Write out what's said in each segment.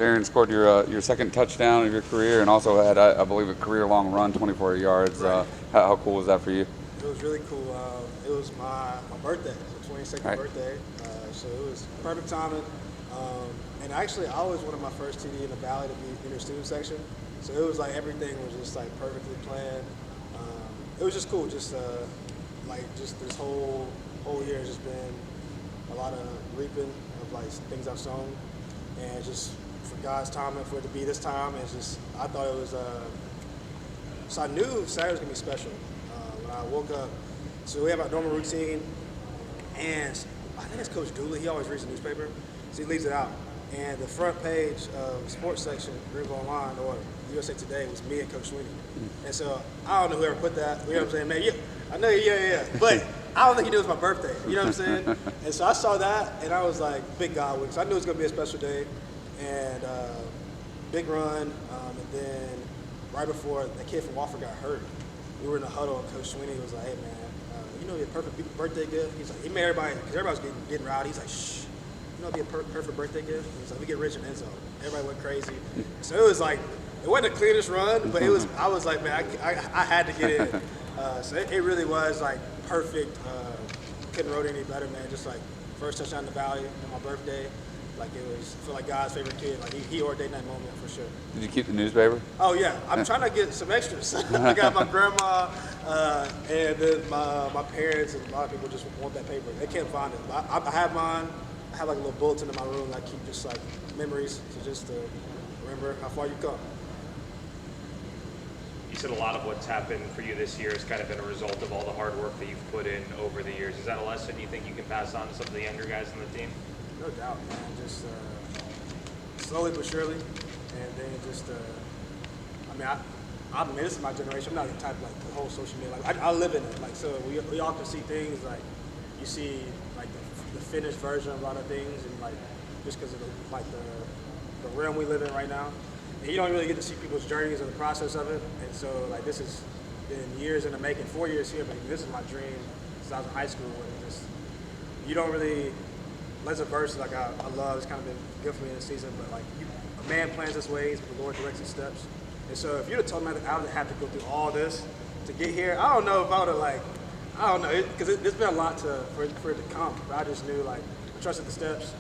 Darien scored your second touchdown of your career, and also had, I believe, a career-long run, 24 yards. Right. How cool was that for you? It was really cool. It was my birthday, so 22nd Right. birthday. So it was perfect timing. And actually, I always wanted my first TD in the Valley to be in your student section. So it was like everything was just like perfectly planned. It was just cool. Just just this whole year has just been a lot of reaping of like things I've sown, and just for God's timing for it to be this time, it's just I thought it was. So I knew Saturday was gonna be special. When I woke up, so we have our normal routine, and I think it's Coach Dooley. He always reads the newspaper, so he leaves it out. And the front page of the sports section, Greenville Online or USA Today, was me and Coach Sweeney. And so I don't know whoever put that. You know what I'm saying, man? Yeah, I know, yeah. But I don't think he knew it was my birthday. You know what I'm saying? And so I saw that, and I was like, big God week. So I knew it was gonna be a special day, and big run. And then right before the kid from Wofford got hurt, we were in the huddle, and Coach Sweeney was like, "Hey man, you know, your perfect birthday gift." He's like, he made everybody, because everybody was getting rowdy. He's like, "Shh, you know, it'd be a perfect birthday gift." He's like, "We get rich in end zone." Everybody went crazy. So it was like, it wasn't the cleanest run, but it was. I was like, man, I had to get in. So it really was like perfect. Couldn't wrote any better, man. Just like first touchdown in the Valley on my birthday. Like it was, I feel like God's favorite kid. Like he ordained that moment for sure. Did you keep the newspaper? Oh yeah, I'm trying to get some extras. I got my grandma and then my parents, and a lot of people just want that paper. They can't find it. I have mine. I have like a little bulletin in my room that I keep just like memories, so just to remember how far you come. You said a lot of what's happened for you this year has kind of been a result of all the hard work that you've put in over the years. Is that a lesson you think you can pass on to some of the younger guys on the team? No doubt, man. Just slowly but surely, and then just I mean, this is my generation. I'm not the type like the whole social media. Like I live in it. Like so, we often see things like you see like the finished version of a lot of things, and like just because of the realm we live in right now, and you don't really get to see people's journeys or the process of it. And so like this has been years in the making, 4 years here, but this is my dream since I was in high school. And just you don't really. Let's a verse like I love. It's kind of been good for me this season, but like a man plans his ways, but the Lord directs his steps. And so if you'd have told me that I would have to go through all this to get here, I don't know if I would have I don't know, because there's been a lot for it to come. But I just knew I trusted the steps,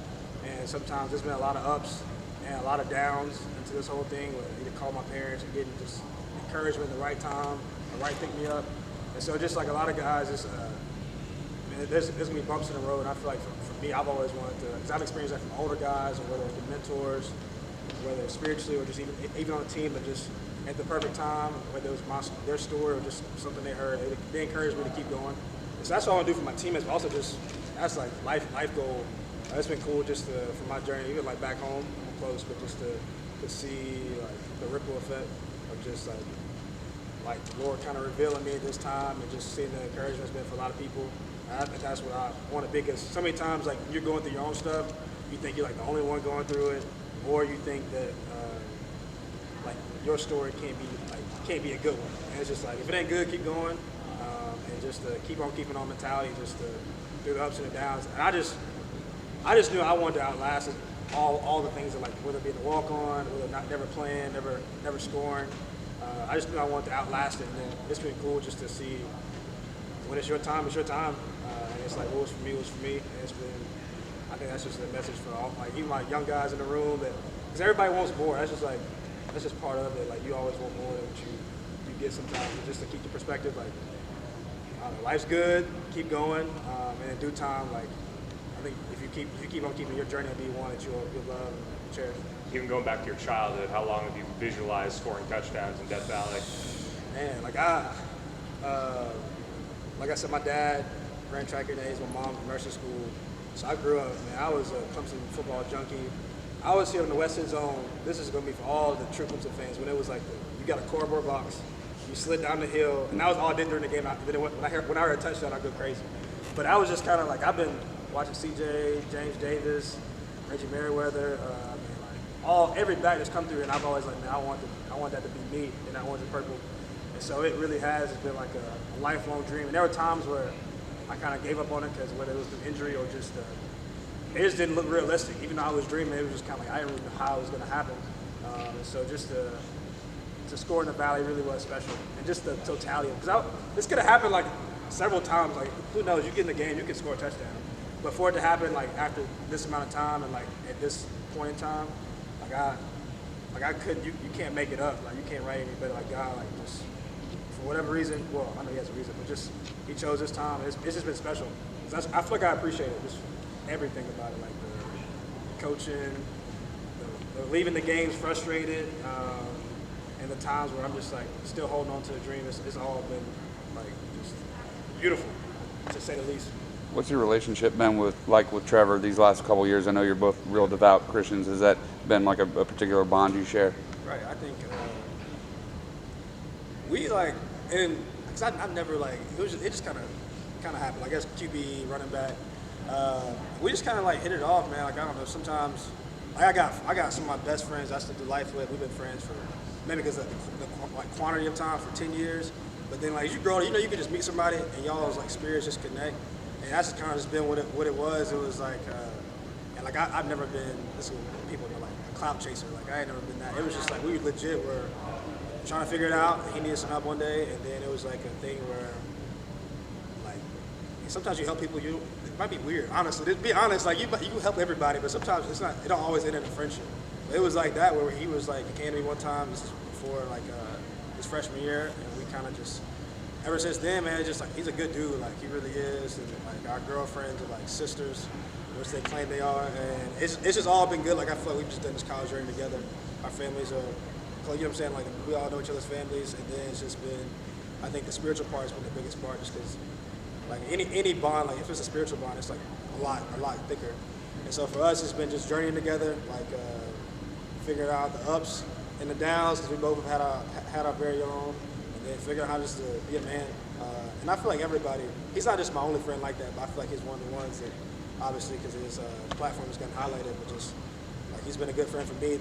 and sometimes there's been a lot of ups and a lot of downs into this whole thing. Where either call my parents and getting just encouragement at the right time, the right pick me up. And so just like a lot of guys, there's gonna be bumps in the road. And I feel like for me, I've always wanted to, because I've experienced that from older guys, or whether it's mentors, whether it's spiritually or just even on a team, but just at the perfect time, whether it was their story or just something they heard, they encouraged me to keep going. And so that's all I want to do for my teammates, but also just that's like life goal. It's been cool just for my journey, even like back home, I'm close, but just to see like the ripple effect of just like the Lord kind of revealing me at this time, and just seeing the encouragement it's been for a lot of people. I think that's what I want to be, because so many times like when you're going through your own stuff, you think you're like the only one going through it, or you think that like your story can't be a good one. And it's just like if it ain't good, keep going, and just keep on keeping on mentality, just through the ups and the downs. And I just knew I wanted to outlast it, all the things that like whether it be the walk on, whether never playing, never scoring. I just knew I wanted to outlast it, and then it's been cool just to see when it's your time, it's your time. And it's like what was for me was for me. And it's been, I think that's just a message for all, like even my young guys in the room, that because everybody wants more. That's just part of it. Like you always want more than what you get sometimes. But just to keep the perspective, like I don't know, life's good, keep going, and in due time, like I think if you keep on keeping your journey to be one that you'll love and cherish. Even going back to your childhood, how long have you visualized scoring touchdowns in Death Valley? Man, like I said, my dad ran track in days, my mom from nursing school. So I grew up, man, I was a Clemson football junkie. I was here in the West End Zone. This is going to be for all the true Clemson fans. When it was like, you got a cardboard box, you slid down the hill, and that was all I did during the game. When I heard a touchdown, I'd go crazy. But I was just kind of like, I've been watching CJ, James Davis, Reggie Merriweather, every back that's come through, and I've always like, man, I want that to be me, and I want the purple. And so it really has. It's been like a lifelong dream. And there were times where I kind of gave up on it, because whether it was through injury or just it just didn't look realistic. Even though I was dreaming, it was just kind of like I didn't really know how it was going to happen. And so just to score in the Valley really was special, and just the totality of because this could have happened like several times. Like who knows? You get in the game, you can score a touchdown, but for it to happen like after this amount of time and like at this point in time, I couldn't. You can't make it up. Like you can't write any better. Like God, like just for whatever reason. Well, I know he has a reason, but just he chose this time. It's just been special. I feel like I appreciate it. Just everything about it, like the coaching, the leaving the games frustrated. And the times where I'm just like still holding on to the dream, it's all been like just beautiful, to say the least. What's your relationship been with Trevor these last couple years? I know you're both real devout Christians. Has that been like a particular bond you share? Right. I think we like, and because I never like it just kind of happened. I guess QB running back. We just kind of like hit it off, man. Like I don't know. Sometimes like, I got some of my best friends I still do life with. We've been friends for. Maybe because of the like quantity of time for 10 years, but then like as you grow, you could just meet somebody and y'all's like spirits just connect, and that's kind of just been what it was. It was like, and like I've never been. This is what people are like a clout chaser. Like I ain't never been that. It was just like we legit were trying to figure it out. He needed some help one day, and then it was like a thing where like sometimes you help people. It might be weird, honestly. To be honest, like you help everybody, but sometimes it's not. It don't always end in a friendship. It was like that where he was like, he came to me one time, this is before like his freshman year, and we kind of just, ever since then, man, just like, he's a good dude, like he really is, and like our girlfriends are like sisters, which they claim they are, and it's just all been good. Like I feel like we've just done this college journey together. Our families are, you know what I'm saying, like we all know each other's families, and then it's just been, I think the spiritual part has been the biggest part, just because like any bond, like if it's a spiritual bond, it's like a lot thicker. And so for us, it's been just journeying together, like figuring out the ups and the downs, because we both have had our very own, and then figuring out how just to be a man. And I feel like everybody, he's not just my only friend like that, but I feel like he's one of the ones that, obviously, because his platform has gotten highlighted, but just like he's been a good friend for me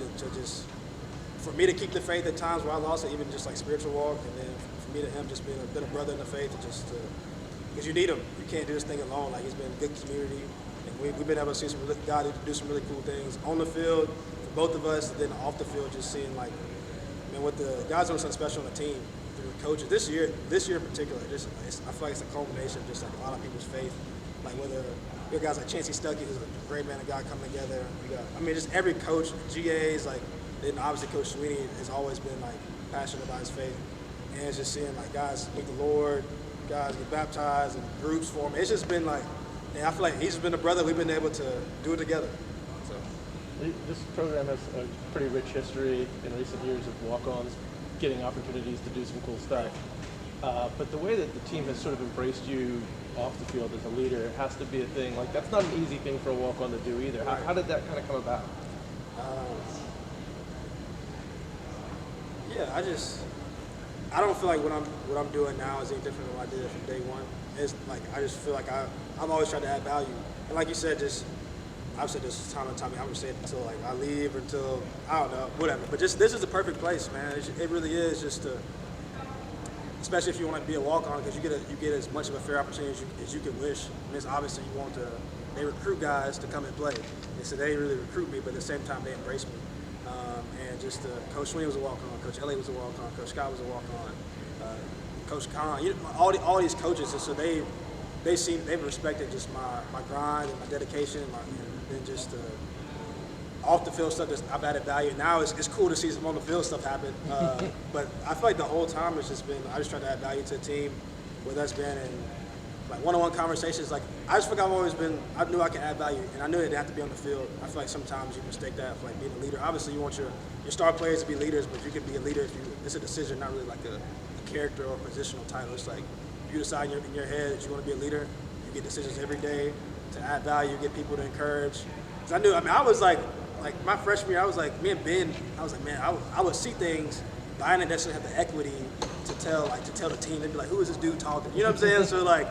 for me to keep the faith at times where I lost it, even just like spiritual walk, and then for me to him just being a bit of brother in the faith, because you need him. You can't do this thing alone. Like he's been a good community, and we've been able to see God do some really cool things on the field. Both of us, and then off the field, just seeing like, man, what the guys doing something special on the team through the coaches. This year in particular, I feel like it's a culmination of just like a lot of people's faith. Like whether we got guys like Chancey Stuckey, who's a great man of God coming together. Just every coach, GAs, like, then obviously Coach Sweeney has always been like passionate about his faith, and it's just seeing like guys meet the Lord, guys get baptized, and groups form. It's just been like, and I feel like he's been a brother. We've been able to do it together. This program has a pretty rich history in recent years of walk-ons getting opportunities to do some cool stuff. But the way that the team has sort of embraced you off the field as a leader, it has to be a thing. Like that's not an easy thing for a walk-on to do either. How did that kind of come about? I don't feel like what I'm doing now is any different than what I did from day one. It's like I just feel like I've always tried to add value, and like you said, I've said this time and time. I'm gonna say it until like I leave, or until I don't know, whatever. But just this is the perfect place, man. It really is, just to, especially if you want to be a walk-on, because you get as much of a fair opportunity as you can wish. And it's obviously you want to. They recruit guys to come and play, and so they really recruit me. But at the same time, they embrace me. And just Coach Sweeney was a walk-on, Coach Elliott was a walk-on, Coach Scott was a walk-on, Coach Khan. All these coaches, and so they've respected just my grind and my dedication, and just off the field stuff that I've added value. Now it's cool to see some on the field stuff happen. But I feel like the whole time it's just been, I just tried to add value to the team, whether that's been in like one-on-one conversations. Like I just feel like I've always been, I knew I could add value, and I knew it didn't have to be on the field. I feel like sometimes you mistake that for like being a leader. Obviously you want your star players to be leaders, but you can be a leader if it's a decision, not really like a character or positional title. It's like you decide in your head that you want to be a leader. You get decisions every day to add value, get people to encourage. Because I knew, I was like my freshman year, I was like, me and Ben, I was like, man, I would see things, but I didn't necessarily have the equity to tell the team. They'd be like, who is this dude talking? You know what I'm saying? So like,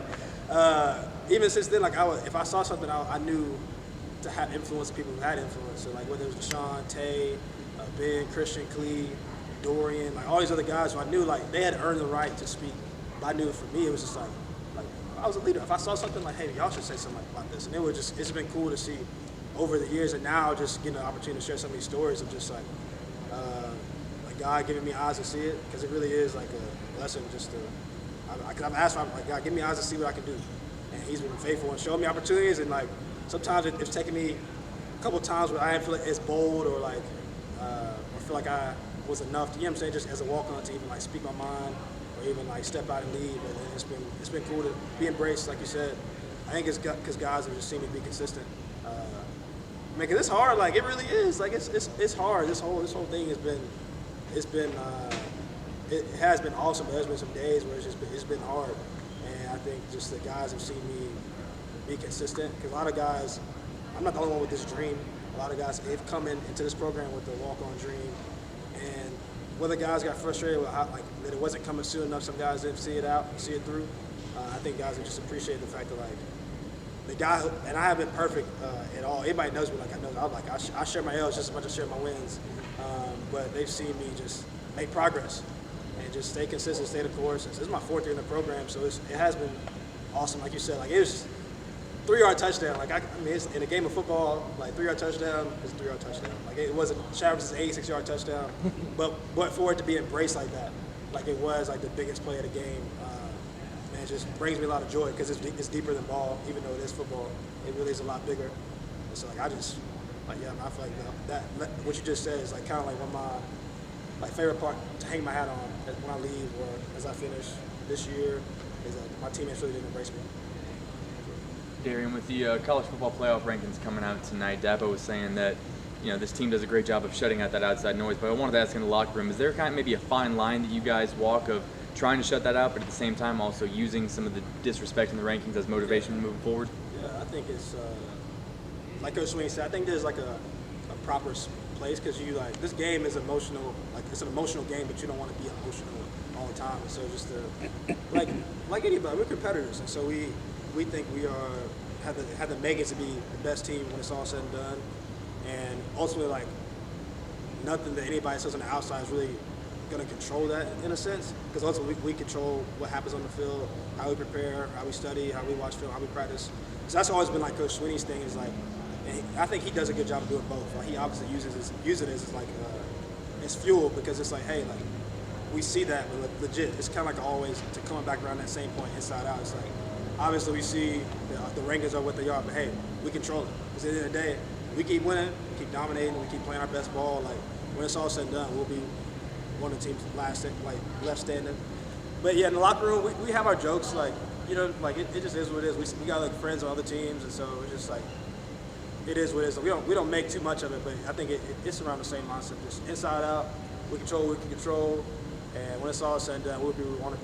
even since then, like if I saw something, I knew to have influence people who had influence. So like whether it was Deshaun, Tay, Ben, Christian, Clee, Dorian, like all these other guys who I knew like they had earned the right to speak. But I knew for me it was just like I was a leader. If I saw something like, hey, y'all should say something about this, and it's been cool to see over the years, and now just getting the opportunity to share some of these stories of just like God giving me eyes to see it, because it really is like a blessing just to. I've asked for, like, God, give me eyes to see what I can do, and He's been faithful and showing me opportunities. And like sometimes it's taken me a couple times where I didn't feel like it's bold or like I feel like I was enough to, you know what I'm saying, just as a walk-on to even like speak my mind or even like step out and lead. But it's been cool to be embraced, like you said. I think it's because guys have just seen me be consistent. Making this hard, like it really is. Like it's hard. This whole thing has been it has been awesome, but there's been some days where it's been hard. And I think just the guys have seen me be consistent. Because a lot of guys, I'm not the only one with this dream. A lot of guys, they've come into this program with the walk-on dream, and whether guys got frustrated with how, like, that it wasn't coming soon enough, some guys didn't see it through. I think guys have just appreciated the fact that like the guy, and I haven't been perfect at all. Anybody knows me, like I know, I share my L's just as much as I share my wins. But they've seen me just make progress and just stay consistent, stay the course. This is my 4th year in the program, so it has been awesome. Like you said, like it was 3-yard touchdown. Like I mean, it's, in a game of football, like 3-yard touchdown is a 3-yard touchdown. Like it wasn't Travis's 86-yard touchdown, but for it to be embraced like that, like it was like the biggest play of the game. Man, it just brings me a lot of joy because it's deeper than ball. Even though it is football, it really is a lot bigger. And so like I feel like that what you just said is like kind of like one of my favorite part to hang my hat on when I leave or as I finish this year is that my teammates really didn't embrace me. Darien, with the college football playoff rankings coming out tonight, Dabo was saying that this team does a great job of shutting out that outside noise. But I wanted to ask in the locker room, is there kind of maybe a fine line that you guys walk of trying to shut that out, but at the same time also using some of the disrespect in the rankings as motivation moving forward? Yeah, I think it's like Coach Sweeney said. I think there's like a proper place because this game is emotional. Like it's an emotional game, but you don't want to be emotional all the time. And so just like anybody, we're competitors, and so we think we have the makings to be the best team when it's all said and done. And ultimately, like nothing that anybody says on the outside is really going to control that in a sense, because ultimately we control what happens on the field, how we prepare, how we study, how we watch film, how we practice. So that's always been like Coach Sweeney's thing is like, and I think he does a good job of doing both. Like he obviously uses it as like it's fuel because it's like, hey, like we see that, but legit, it's kind of like always to coming back around that same point inside out. It's like obviously we see the rankings are what they are, but hey, we control it. Because at the end of the day, we keep winning, we keep dominating, we keep playing our best ball. Like when it's all said and done, we'll be one of the teams left standing. But yeah, in the locker room, we have our jokes. Like like it just is what it is. We got like friends on other teams, and so it's just like it is what it is. We don't make too much of it, but I think it's around the same mindset. Just inside out, we control what we can control, and when it's all said and done, we'll be where we want to be.